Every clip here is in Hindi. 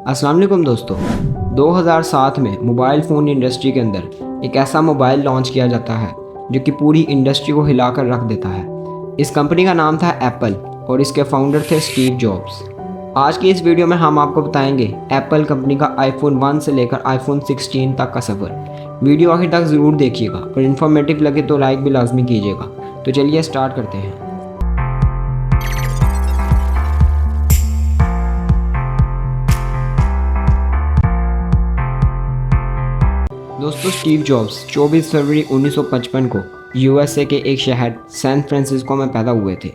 अस्सलाम वालेकुम दोस्तों। 2007 में मोबाइल फ़ोन इंडस्ट्री के अंदर एक ऐसा मोबाइल लॉन्च किया जाता है जो कि पूरी इंडस्ट्री को हिलाकर रख देता है। इस कंपनी का नाम था एप्पल और इसके फाउंडर थे स्टीव जॉब्स। आज की इस वीडियो में हम आपको बताएंगे एप्पल कंपनी का आईफोन 1 से लेकर आईफोन 16 तक का सफ़र। वीडियो आखिर तक ज़रूर देखिएगा और इन्फॉर्मेटिव लगे तो लाइक भी लाजमी कीजिएगा। तो चलिए स्टार्ट करते हैं। दोस्तों, स्टीव जॉब्स 24 फरवरी 1955 को यूएसए के एक शहर सैन फ्रांसिस्को में पैदा हुए थे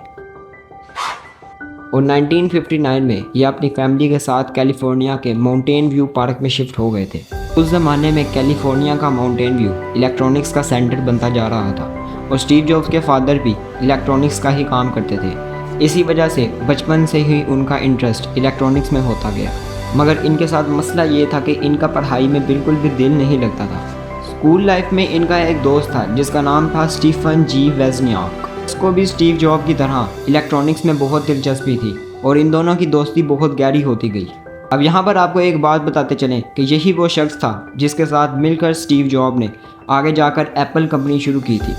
और 1959 में ये अपनी फैमिली के साथ कैलिफोर्निया के माउंटेन व्यू पार्क में शिफ्ट हो गए थे। उस ज़माने में कैलिफोर्निया का माउंटेन व्यू इलेक्ट्रॉनिक्स का सेंटर बनता जा रहा था और स्टीव जॉब्स के फादर भी इलेक्ट्रॉनिक्स का ही काम करते थे। इसी वजह से बचपन से ही उनका इंटरेस्ट इलेक्ट्रॉनिक्स में होता गया, मगर इनके साथ मसला ये था कि इनका पढ़ाई में बिल्कुल भी दिल नहीं लगता था। स्कूल लाइफ में इनका एक दोस्त था जिसका नाम था स्टीफन जी वेज़नियाक। इसको भी स्टीव जॉब की तरह इलेक्ट्रॉनिक्स में बहुत दिलचस्पी थी और इन दोनों की दोस्ती बहुत गहरी होती गई। अब यहाँ पर आपको एक बात बताते चलें कि यही वो शख्स था जिसके साथ मिलकर स्टीव जॉब ने आगे जाकर एप्पल कंपनी शुरू की थी।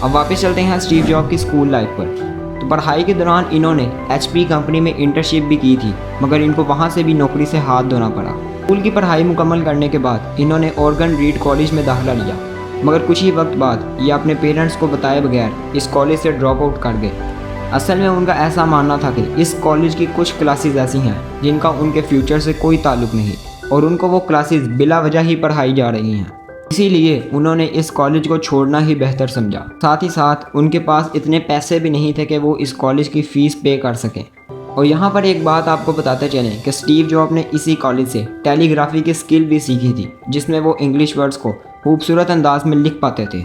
अब वापस चलते हैं स्टीव जॉब की स्कूल लाइफ पर। तो पढ़ाई के दौरान इन्होंने HP कंपनी में इंटर्नशिप भी की थी, मगर इनको वहाँ से भी नौकरी से हाथ धोना पड़ा। स्कूल की पढ़ाई मुकम्मल करने के बाद इन्होंने ऑर्गन रीड कॉलेज में दाखिला लिया, मगर कुछ ही वक्त बाद ये अपने पेरेंट्स को बताए बगैर इस कॉलेज से ड्रॉप आउट कर गए। असल में उनका ऐसा मानना था कि इस कॉलेज की कुछ क्लासेस ऐसी हैं जिनका उनके फ्यूचर से कोई ताल्लुक़ नहीं और उनको वो क्लासेस बिला वजह ही पढ़ाई जा रही हैं, इसीलिए उन्होंने इस कॉलेज को छोड़ना ही बेहतर समझा। साथ ही साथ उनके पास इतने पैसे भी नहीं थे कि वो इस कॉलेज की फ़ीस पे कर सकें। और यहाँ पर एक बात आपको बताते चलें कि स्टीव जॉब ने इसी कॉलेज से टेलीग्राफी की स्किल भी सीखी थी, जिसमें वो इंग्लिश वर्ड्स को खूबसूरत अंदाज में लिख पाते थे।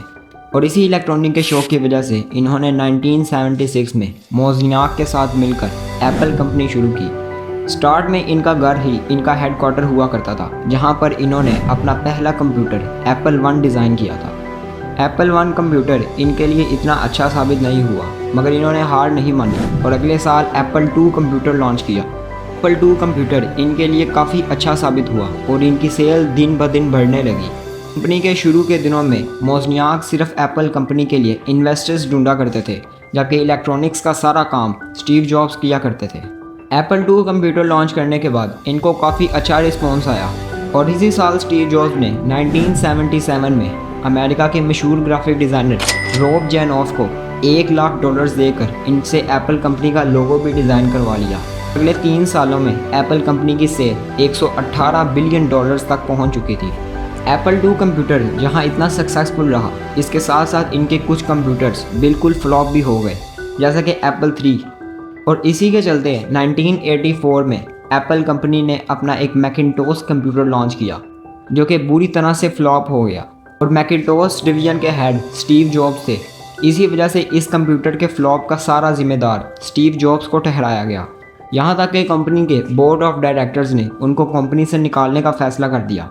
और इसी इलेक्ट्रॉनिक के शौक़ की वजह से इन्होंने 1976 में मोज़नियाक के साथ मिलकर एप्पल कंपनी शुरू की। स्टार्ट में इनका घर ही इनका हेडक्वार्टर हुआ करता था, जहां पर इन्होंने अपना पहला कंप्यूटर एप्पल 1 डिज़ाइन किया था। एप्पल 1 कंप्यूटर इनके लिए इतना अच्छा साबित नहीं हुआ, मगर इन्होंने हार नहीं मानी और अगले साल एप्पल 2 कंप्यूटर लॉन्च किया। एप्पल 2 कंप्यूटर इनके लिए काफ़ी अच्छा साबित हुआ और इनकी सेल दिन ब दिन बढ़ने लगी। कंपनी के शुरू के दिनों में मोज़नियाक सिर्फ एप्पल कंपनी के लिए इन्वेस्टर्स ढूंढा करते थे, जबकि इलेक्ट्रॉनिक्स का सारा काम स्टीव जॉब्स किया करते थे। एप्पल 2 कंप्यूटर लॉन्च करने के बाद इनको काफ़ी अच्छा रिस्पॉन्स आया और इसी साल स्टीव जॉब्स ने 1977 में अमेरिका के मशहूर ग्राफिक डिज़ाइनर रॉब जेनॉफ को $1,00,000 देकर इनसे एप्पल कंपनी का लोगो भी डिज़ाइन करवा लिया। अगले 3 सालों में एप्पल कंपनी की सेल $118 बिलियन तक पहुंच चुकी थी। एप्पल 2 कंप्यूटर जहां इतना सक्सेसफुल रहा, इसके साथ साथ इनके कुछ कंप्यूटर्स बिल्कुल फ्लॉप भी हो गए, जैसा कि एप्पल 3। और इसी के चलते 1984 में एप्पल कंपनी ने अपना एक मैकिंटोश कंप्यूटर लॉन्च किया, जो कि बुरी तरह से फ्लॉप हो गया और मैकिंटोश डिवीजन के हेड स्टीव जॉब्स थे। इसी वजह से इस कंप्यूटर के फ्लॉप का सारा जिम्मेदार स्टीव जॉब्स को ठहराया गया। यहाँ तक कि कंपनी के बोर्ड ऑफ डायरेक्टर्स ने उनको कंपनी से निकालने का फैसला कर दिया।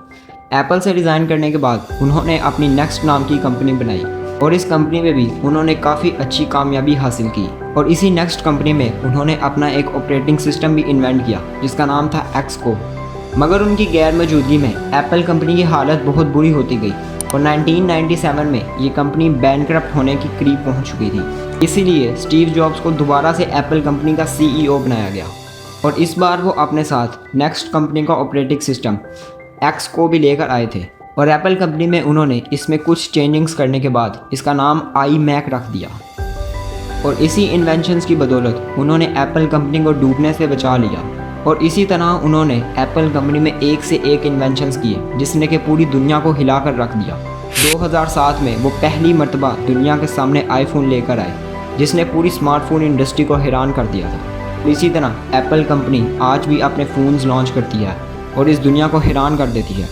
एप्पल से रिज़ाइन करने के बाद उन्होंने अपनी नेक्स्ट नाम की कंपनी बनाई और इस कंपनी में भी उन्होंने काफ़ी अच्छी कामयाबी हासिल की। और इसी नेक्स्ट कंपनी में उन्होंने अपना एक ऑपरेटिंग सिस्टम भी इन्वेंट किया जिसका नाम था एक्सको। मगर उनकी गैर मौजूदगी में एप्पल कंपनी की हालत बहुत बुरी होती गई और 1997 में ये कंपनी बैंकरप्ट होने की करीब पहुंच चुकी थी। इसीलिए स्टीव जॉब्स को दोबारा से एप्पल कंपनी का CEO बनाया गया और इस बार वो अपने साथ नेक्स्ट कंपनी का ऑपरेटिंग सिस्टम एक्सको भी लेकर आए थे। और एप्पल कंपनी में उन्होंने इसमें कुछ चेंजिंग्स करने के बाद इसका नाम iMac रख दिया और इसी इन्वेंशंस की बदौलत उन्होंने एप्पल कंपनी को डूबने से बचा लिया। और इसी तरह उन्होंने एप्पल कंपनी में एक से एक इन्वेंशंस किए जिसने कि पूरी दुनिया को हिलाकर रख दिया। 2007 में वो पहली मर्तबा दुनिया के सामने आईफोन लेकर आए, जिसने पूरी स्मार्टफोन इंडस्ट्री को हैरान कर दिया था। इसी तरह एप्पल कंपनी आज भी अपने फ़ोन्स लॉन्च करती है और इस दुनिया को हैरान कर देती है।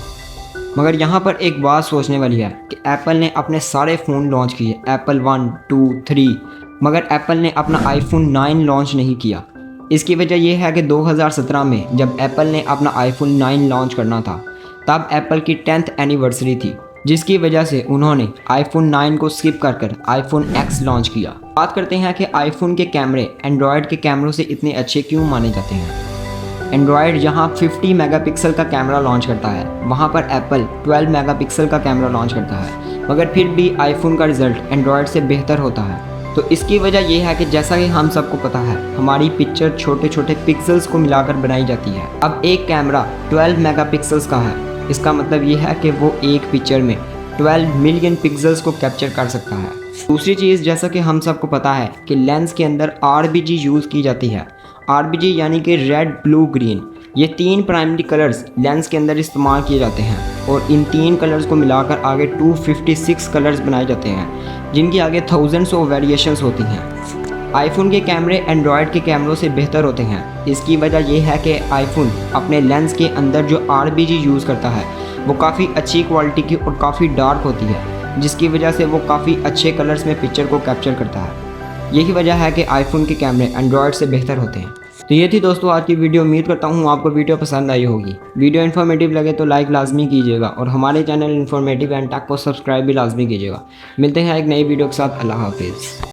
मगर यहाँ पर एक बात सोचने वाली है कि एप्पल ने अपने सारे फ़ोन लॉन्च किए, एप्पल 1, 2, 3, मगर एप्पल ने अपना आईफोन 9 लॉन्च नहीं किया। इसकी वजह यह है कि 2017 में जब एप्पल ने अपना आईफोन 9 लॉन्च करना था, तब एप्पल की 10th एनिवर्सरी थी, जिसकी वजह से उन्होंने आईफोन 9 को स्किप कर आईफोन X लॉन्च किया। बात करते हैं कि आईफोन के कैमरे एंड्रॉयड के कैमरों से इतने अच्छे क्यों माने जाते हैं। एंड्रॉयड जहाँ 50 मेगापिक्सल का कैमरा लॉन्च करता है, वहाँ पर एप्पल 12 मेगापिक्सल का कैमरा लॉन्च करता है, मगर फिर भी आईफोन का रिज़ल्ट एंड्रॉयड से बेहतर होता है। तो इसकी वजह यह है कि जैसा कि हम सबको पता है, हमारी पिक्चर छोटे छोटे पिक्सल्स को मिलाकर बनाई जाती है। अब एक कैमरा 12 मेगापिक्सल्स का है, इसका मतलब ये है कि वो एक पिक्चर में 12 मिलियन पिक्सल्स को कैप्चर कर सकता है। दूसरी चीज़, जैसा कि हम सबको पता है कि लेंस के अंदर RGB यूज़ की जाती है। RGB यानी कि रेड, ब्लू, ग्रीन, ये 3 प्राइमरी कलर्स लेंस के अंदर इस्तेमाल किए जाते हैं और इन 3 कलर्स को मिलाकर आगे 256 कलर्स बनाए जाते हैं, जिनकी आगे थाउजेंड्स ऑफ वेरिएशंस होती हैं। आईफोन के कैमरे एंड्रॉयड के कैमरों से बेहतर होते हैं। इसकी वजह यह है कि आईफोन अपने लेंस के अंदर जो RGB यूज़ करता है वो काफ़ी अच्छी क्वालिटी की और काफ़ी डार्क होती है, जिसकी वजह से वो काफ़ी अच्छे कलर्स में पिक्चर को कैप्चर करता है। यही वजह है कि आईफोन के कैमरे एंड्रॉयड से बेहतर होते हैं। तो ये थी दोस्तों आज की वीडियो। उम्मीद करता हूँ आपको वीडियो पसंद आई होगी। वीडियो इन्फॉर्मेटिव लगे तो लाइक लाजमी कीजिएगा और हमारे चैनल इन्फॉर्मेटिव एंड टेक को सब्सक्राइब भी लाजमी कीजिएगा। मिलते हैं एक नई वीडियो के साथ। अल्लाह हाफिज़।